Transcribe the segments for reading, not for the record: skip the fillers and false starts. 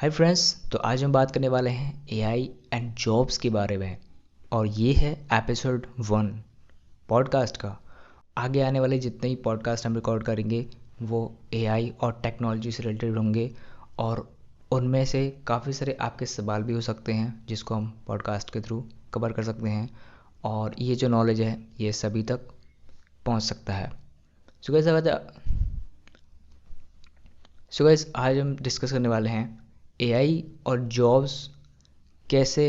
Hi friends. तो आज हम बात करने वाले हैं एआई एंड जॉब्स के बारे में और ये है एपिसोड 1 पॉडकास्ट का। आगे आने वाले जितने ही पॉडकास्ट हम रिकॉर्ड करेंगे वो एआई और टेक्नोलॉजी से रिलेटेड होंगे और उनमें से काफ़ी सारे आपके सवाल भी हो सकते हैं जिसको हम पॉडकास्ट के थ्रू कवर कर सकते हैं और ये जो नॉलेज है ये सभी तक पहुंच सकता है। सो गाइस आज हम डिस्कस करने वाले हैं एआई और जॉब्स कैसे।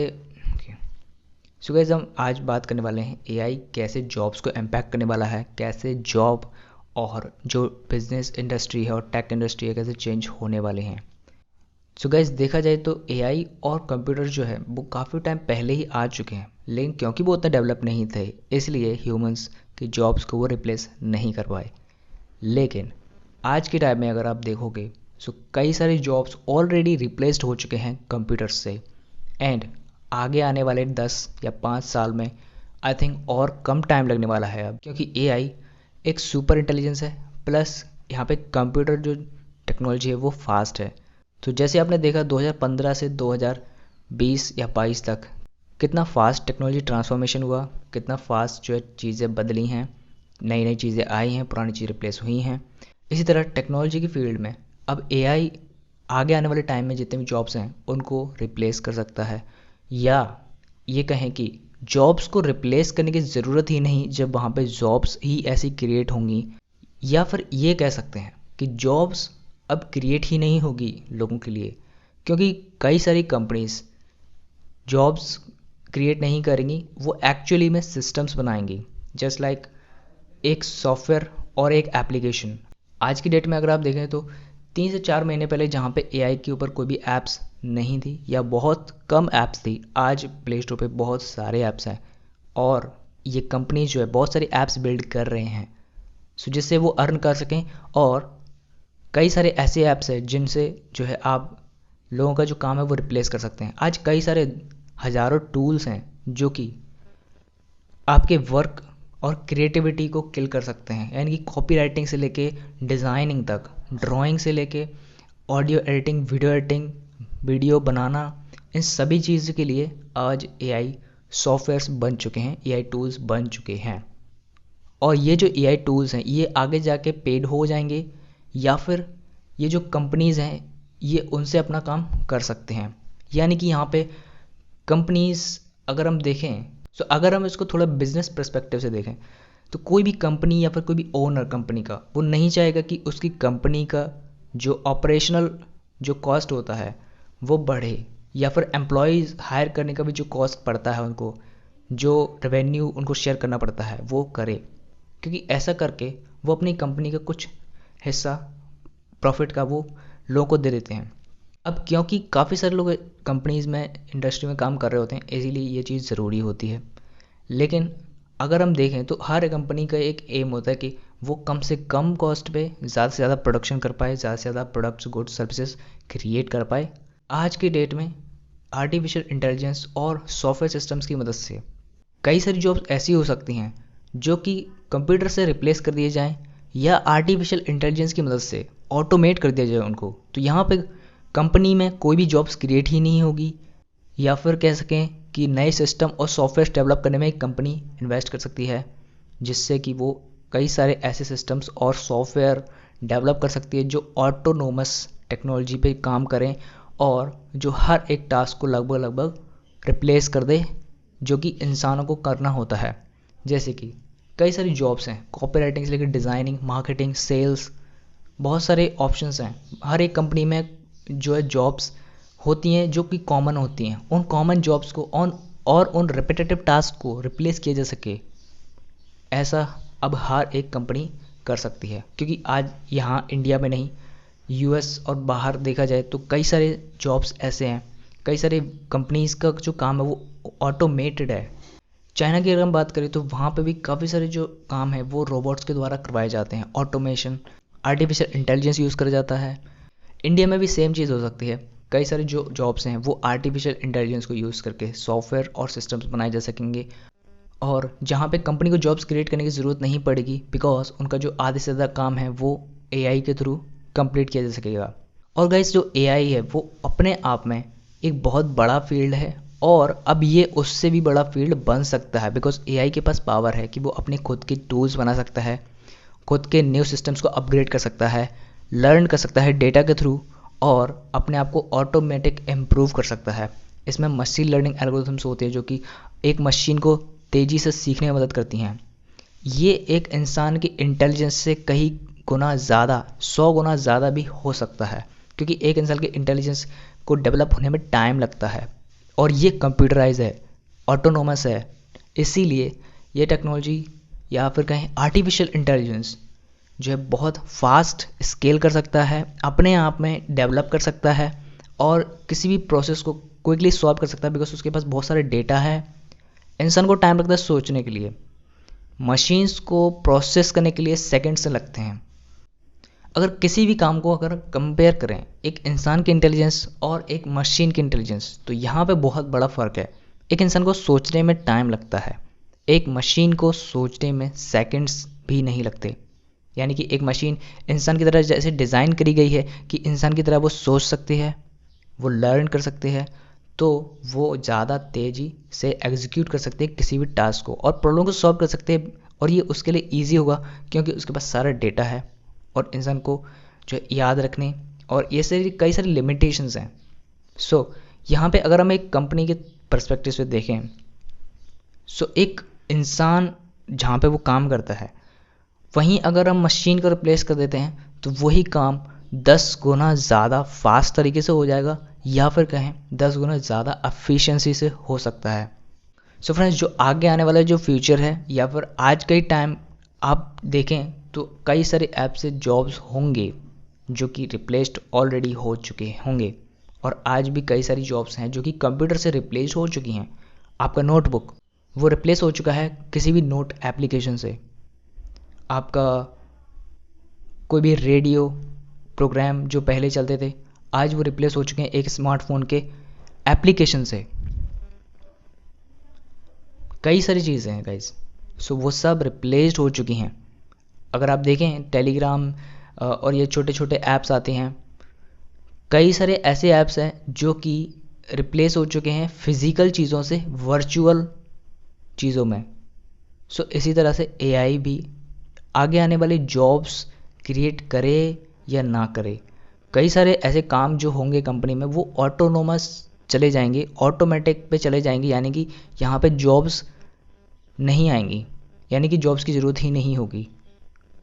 सो गाइस हम आज बात करने वाले हैं एआई कैसे जॉब्स को इम्पैक्ट करने वाला है, कैसे जॉब और जो बिजनेस इंडस्ट्री है और टेक इंडस्ट्री है कैसे चेंज होने वाले हैं। सो गाइस देखा जाए तो एआई और कंप्यूटर जो है वो काफ़ी टाइम पहले ही आ चुके हैं, लेकिन क्योंकि वो उतना डेवलप नहीं थे इसलिए ह्यूमंस की जॉब्स को वो रिप्लेस नहीं कर पाए। लेकिन आज के टाइम में अगर आप देखोगे सो कई सारे जॉब्स ऑलरेडी रिप्लेस्ड हो चुके हैं कंप्यूटर्स से एंड आगे आने वाले 10 या 5 साल में आई थिंक और कम टाइम लगने वाला है अब, क्योंकि एआई एक सुपर इंटेलिजेंस है प्लस यहाँ पे कंप्यूटर जो टेक्नोलॉजी है वो फास्ट है। तो जैसे आपने देखा 2015 से 2020 या 22 तक कितना फास्ट टेक्नोलॉजी ट्रांसफॉर्मेशन हुआ, कितना फास्ट जो है चीज़ें बदली हैं, नई नई चीज़ें आई हैं, पुरानी चीज़ें रिप्लेस हुई हैं। इसी तरह टेक्नोलॉजी की फील्ड में अब एआई आगे आने वाले टाइम में जितने भी जॉब्स हैं उनको रिप्लेस कर सकता है, या ये कहें कि जॉब्स को रिप्लेस करने की ज़रूरत ही नहीं जब वहाँ पे जॉब्स ही ऐसी क्रिएट होंगी, या फिर ये कह सकते हैं कि जॉब्स अब क्रिएट ही नहीं होगी लोगों के लिए, क्योंकि कई सारी कंपनीज जॉब्स क्रिएट नहीं करेंगी, वो एक्चुअली में सिस्टम्स बनाएंगी जस्ट लाइक एक सॉफ्टवेयर और एक एप्लीकेशन। आज की डेट में अगर आप देखें तो 3 से 4 महीने पहले जहाँ पे एआई के ऊपर कोई भी ऐप्स नहीं थी या बहुत कम ऐप्स थी, आज प्ले स्टोर पे बहुत सारे ऐप्स हैं और ये कंपनी जो है बहुत सारे ऐप्स बिल्ड कर रहे हैं सो जिससे वो अर्न कर सकें। और कई सारे ऐसे ऐप्स हैं जिनसे जो है आप लोगों का जो काम है वो रिप्लेस कर सकते हैं। आज कई सारे हज़ारों टूल्स हैं जो कि आपके वर्क और क्रिएटिविटी को किल कर सकते हैं, यानी कि कॉपी राइटिंग से लेके डिज़ाइनिंग तक, ड्राइंग से लेके audio editing, video editing, video बनाना, इन सभी चीज़ के लिए आज एआई सॉफ्टवेयर्स बन चुके हैं, एआई टूल्स बन चुके हैं। और ये जो एआई टूल्स हैं ये आगे जाके पेड हो जाएंगे या फिर ये जो कंपनीज़ हैं ये उनसे अपना काम कर सकते हैं। यानी कि यहाँ पे कंपनीज़ अगर हम देखें तो अगर हम इसको थोड़ा बिजनेस पर्सपेक्टिव से देखें तो कोई भी कंपनी या फिर कोई भी ओनर कंपनी का वो नहीं चाहेगा कि उसकी कंपनी का जो ऑपरेशनल जो कॉस्ट होता है वो बढ़े, या फिर एम्प्लॉयज़ हायर करने का भी जो कॉस्ट पड़ता है उनको, जो रेवेन्यू उनको शेयर करना पड़ता है वो करे, क्योंकि ऐसा करके वो अपनी कंपनी का कुछ हिस्सा प्रॉफिट का वो लोगों को दे देते हैं। अब क्योंकि काफ़ी सारे लोग कंपनीज़ में इंडस्ट्री में काम कर रहे होते हैं इसीलिए ये चीज़ ज़रूरी होती है। लेकिन अगर हम देखें तो हर कंपनी का एक एम होता है कि वो कम से कम कॉस्ट पे ज़्यादा से ज़्यादा प्रोडक्शन कर पाए, ज़्यादा से ज़्यादा प्रोडक्ट्स, गुड्स, सर्विसेज क्रिएट कर पाए। आज की डेट में आर्टिफिशियल इंटेलिजेंस और सॉफ्टवेयर सिस्टम्स की मदद से कई सारी जॉब्स ऐसी हो सकती हैं जो कि कंप्यूटर से रिप्लेस कर दिए जाएं या आर्टिफिशियल इंटेलिजेंस की मदद से ऑटोमेट कर दिया जाए उनको। तो यहाँ पे कंपनी में कोई भी जॉब्स क्रिएट ही नहीं होगी, या फिर कह सकें कि नए सिस्टम और सॉफ्टवेयर डेवलप करने में एक कंपनी इन्वेस्ट कर सकती है जिससे कि वो कई सारे ऐसे सिस्टम्स और सॉफ्टवेयर डेवलप कर सकती है जो ऑटोनोमस टेक्नोलॉजी पे काम करें और जो हर एक टास्क को लगभग लगभग रिप्लेस कर दे जो कि इंसानों को करना होता है। जैसे कि कई सारी जॉब्स हैं, कॉपी राइटिंग से लेकर डिज़ाइनिंग, मार्केटिंग, सेल्स, बहुत सारे ऑप्शंस हैं। हर एक कंपनी में जो है जॉब्स होती हैं जो कि कॉमन होती हैं, उन कॉमन जॉब्स को ऑन और उन रिपीटेटिव टास्क को रिप्लेस किया जा सके, ऐसा अब हर एक कंपनी कर सकती है। क्योंकि आज यहाँ इंडिया में नहीं, यूएस और बाहर देखा जाए तो कई सारे जॉब्स ऐसे हैं, कई सारे कंपनीज़ का जो काम है वो ऑटोमेटेड है। चाइना की अगर हम बात करें तो वहाँ पे भी काफ़ी सारे जो काम है वो रोबोट्स के द्वारा करवाए जाते हैं, ऑटोमेशन, आर्टिफिशियल इंटेलिजेंस यूज़ करा जाता है। इंडिया में भी सेम चीज़ हो सकती है, कई सारी जो जॉब्स हैं वो आर्टिफिशियल इंटेलिजेंस को यूज़ करके सॉफ्टवेयर और सिस्टम्स बनाए जा सकेंगे, और जहाँ पे कंपनी को जॉब्स क्रिएट करने की ज़रूरत नहीं पड़ेगी बिकॉज उनका जो आधे से ज़्यादा काम है वो एआई के थ्रू कंप्लीट किया जा सकेगा। और गाइस जो एआई है वो अपने आप में एक बहुत बड़ा फील्ड है, और अब ये उससे भी बड़ा फील्ड बन सकता है, बिकॉज एआई के पास पावर है कि वो अपने खुद के टूल्स बना सकता है, खुद के न्यू सिस्टम्स को अपग्रेड कर सकता है, लर्न कर सकता है डेटा के थ्रू, और अपने आप को ऑटोमेटिक इम्प्रूव कर सकता है। इसमें मशीन लर्निंग एल्गोरिथम्स होते हैं जो कि एक मशीन को तेज़ी से सीखने में मदद करती हैं। ये एक इंसान की इंटेलिजेंस से कई गुना ज़्यादा, 100 गुना ज़्यादा भी हो सकता है, क्योंकि एक इंसान के इंटेलिजेंस को डेवलप होने में टाइम लगता है, और ये कंप्यूटराइज है, ऑटोनोमस है। इसीलिए ये टेक्नोलॉजी या फिर कहें आर्टिफिशियल इंटेलिजेंस जो है बहुत फास्ट स्केल कर सकता है, अपने आप में डेवलप कर सकता है, और किसी भी प्रोसेस को क्विकली सॉल्व कर सकता है, बिकॉज उसके पास बहुत सारे डेटा है। इंसान को टाइम लगता है सोचने के लिए, मशीन्स को प्रोसेस करने के लिए सेकंड्स लगते हैं। अगर किसी भी काम को अगर कंपेयर करें एक इंसान की इंटेलिजेंस और एक मशीन की इंटेलिजेंस, तो यहाँ पे बहुत बड़ा फ़र्क है। एक इंसान को सोचने में टाइम लगता है, एक मशीन को सोचने में सेकंड्स भी नहीं लगते। यानी कि एक मशीन इंसान की तरह जैसे डिज़ाइन करी गई है कि इंसान की तरह वो सोच सकती है, वो लर्न कर सकते हैं, तो वो ज़्यादा तेज़ी से एग्जीक्यूट कर सकते हैं किसी भी टास्क को, और प्रॉब्लम को सॉल्व कर सकते हैं, और ये उसके लिए ईजी होगा क्योंकि उसके पास सारा डेटा है, और इंसान को जो है याद रखने और ये सारी कई सारी लिमिटेशंस हैं। सो यहाँ पे अगर हम एक कंपनी के पर्सपेक्टिव से देखें, सो एक इंसान जहाँ पे वो काम करता है, वहीं अगर हम मशीन को रिप्लेस कर देते हैं तो वही काम 10 गुना ज़्यादा फास्ट तरीके से हो जाएगा, या फिर कहें 10 गुना ज़्यादा एफिशिएंसी से हो सकता है। सो फ्रेंड्स, जो आगे आने वाला जो फ्यूचर है या फिर आज का ही टाइम आप देखें तो कई सारे ऐप से जॉब्स होंगे जो कि रिप्लेस्ड ऑलरेडी हो चुके होंगे, और आज भी कई सारी जॉब्स हैं जो कि कंप्यूटर से रिप्लेस हो चुकी हैं। आपका नोटबुक वो रिप्लेस हो चुका है किसी भी नोट एप्लीकेशन से, आपका कोई भी रेडियो प्रोग्राम जो पहले चलते थे आज वो रिप्लेस हो चुके हैं एक स्मार्टफोन के एप्लीकेशन से। कई सारी चीज़ें हैं गाइज, सो वो सब रिप्लेस्ड हो चुकी हैं। अगर आप देखें टेलीग्राम और ये छोटे छोटे ऐप्स आते हैं, कई सारे ऐसे ऐप्स हैं जो कि रिप्लेस हो चुके हैं फिज़िकल चीज़ों से वर्चुअल चीज़ों में। सो इसी तरह से एआई भी आगे आने वाले जॉब्स क्रिएट करे या ना करे, कई सारे ऐसे काम जो होंगे कंपनी में वो ऑटोनोमस चले जाएंगे, ऑटोमेटिक पे चले जाएंगे, यानी कि यहाँ पे जॉब्स नहीं आएंगी, यानी कि जॉब्स की ज़रूरत ही नहीं होगी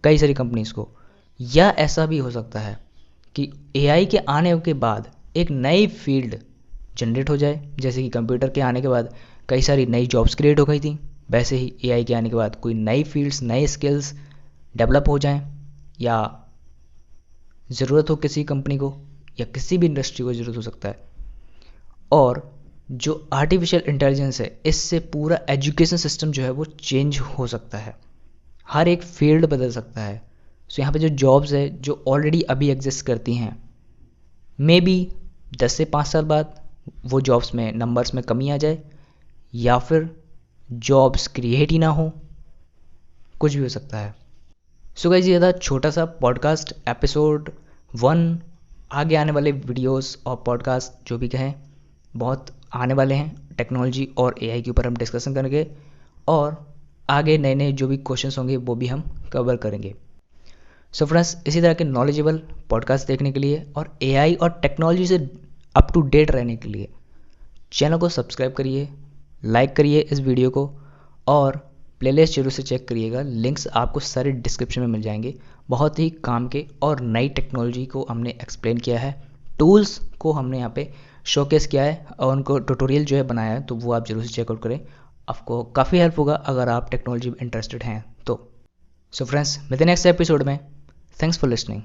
कई सारी कंपनीज़ को। या ऐसा भी हो सकता है कि एआई के आने के बाद एक नई फील्ड जनरेट हो जाए, जैसे कि कंप्यूटर के आने के बाद कई सारी नई जॉब्स क्रिएट हो गई थी, वैसे ही एआई के आने के बाद कोई नई फील्ड्स, नए स्किल्स डेवलप हो जाएं, या ज़रूरत हो किसी कंपनी को या किसी भी इंडस्ट्री को ज़रूरत हो सकता है। और जो आर्टिफिशियल इंटेलिजेंस है, इससे पूरा एजुकेशन सिस्टम जो है वो चेंज हो सकता है, हर एक फील्ड बदल सकता है। सो यहाँ पे जो जॉब्स है जो ऑलरेडी अभी एग्जिस्ट करती हैं, मे बी 10 से 5 साल बाद वो जॉब्स में नंबर्स में कमी आ जाए, या फिर जॉब्स क्रिएट ही ना हो, कुछ भी हो सकता है। सो गाइस, ये था छोटा सा पॉडकास्ट एपिसोड 1। आगे आने वाले वीडियोस और पॉडकास्ट जो भी कहें बहुत आने वाले हैं, टेक्नोलॉजी और एआई के ऊपर हम डिस्कशन करेंगे, और आगे नए नए जो भी क्वेश्चंस होंगे वो भी हम कवर करेंगे। सो फ्रेंड्स, इसी तरह के नॉलेजेबल पॉडकास्ट देखने के लिए और एआई और टेक्नोलॉजी से अप टू डेट रहने के लिए चैनल को सब्सक्राइब करिए, लाइक करिए इस वीडियो को, और प्लेलिस्ट जरूर से चेक करिएगा, लिंक्स आपको सारे डिस्क्रिप्शन में मिल जाएंगे। बहुत ही काम के और नई टेक्नोलॉजी को हमने एक्सप्लेन किया है, टूल्स को हमने यहाँ पे शोकेस किया है, और उनको ट्यूटोरियल जो है बनाया है, तो वो आप जरूर से चेकआउट करें, आपको काफ़ी हेल्प होगा अगर आप टेक्नोलॉजी में इंटरेस्टेड हैं तो। सो फ्रेंड्स, मिलते हैं नेक्स्ट एपिसोड में। Thanks for listening.